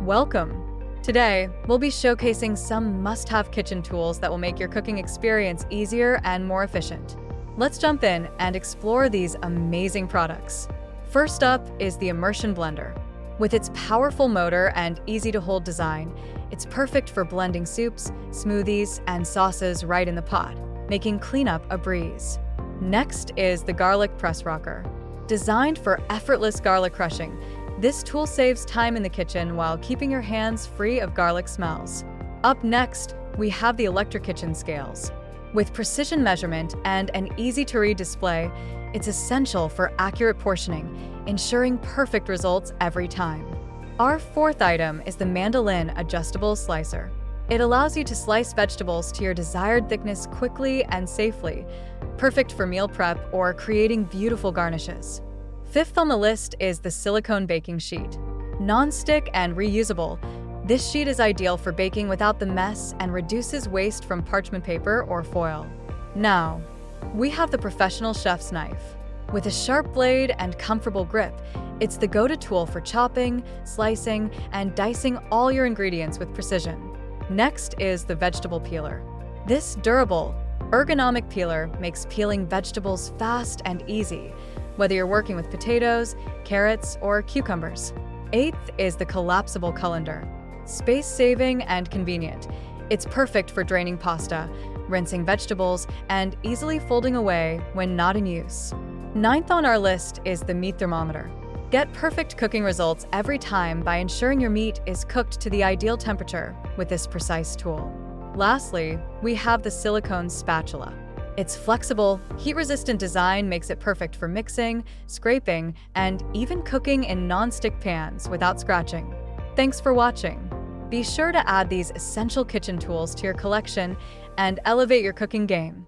Welcome! Today, we'll be showcasing some must-have kitchen tools that will make your cooking experience easier and more efficient. Let's jump in and explore these amazing products. First up is the Immersion Blender. With its powerful motor and easy-to-hold design, it's perfect for blending soups, smoothies, and sauces right in the pot, making cleanup a breeze. Next is the Garlic Press Rocker. Designed for effortless garlic crushing, this tool saves time in the kitchen while keeping your hands free of garlic smells. Up next, we have the Electric Kitchen Scales. With precision measurement and an easy-to-read display, it's essential for accurate portioning, ensuring perfect results every time. Our fourth item is the Mandolin Adjustable Slicer. It allows you to slice vegetables to your desired thickness quickly and safely, perfect for meal prep or creating beautiful garnishes. Fifth on the list is the Silicone Baking Sheet. Non-stick and reusable, this sheet is ideal for baking without the mess and reduces waste from parchment paper or foil. Now, we have the Professional Chef's Knife. With a sharp blade and comfortable grip, it's the go-to tool for chopping, slicing, and dicing all your ingredients with precision. Next is the Vegetable Peeler. This durable, ergonomic peeler makes peeling vegetables fast and easy, whether you're working with potatoes, carrots, or cucumbers. Eighth is the Collapsible Colander. Space-saving and convenient, it's perfect for draining pasta, rinsing vegetables, and easily folding away when not in use. Ninth on our list is the Meat Thermometer. Get perfect cooking results every time by ensuring your meat is cooked to the ideal temperature with this precise tool. Lastly, we have the Silicone Spatula. Its flexible, heat-resistant design makes it perfect for mixing, scraping, and even cooking in non-stick pans without scratching. Thanks for watching. Be sure to add these essential kitchen tools to your collection and elevate your cooking game.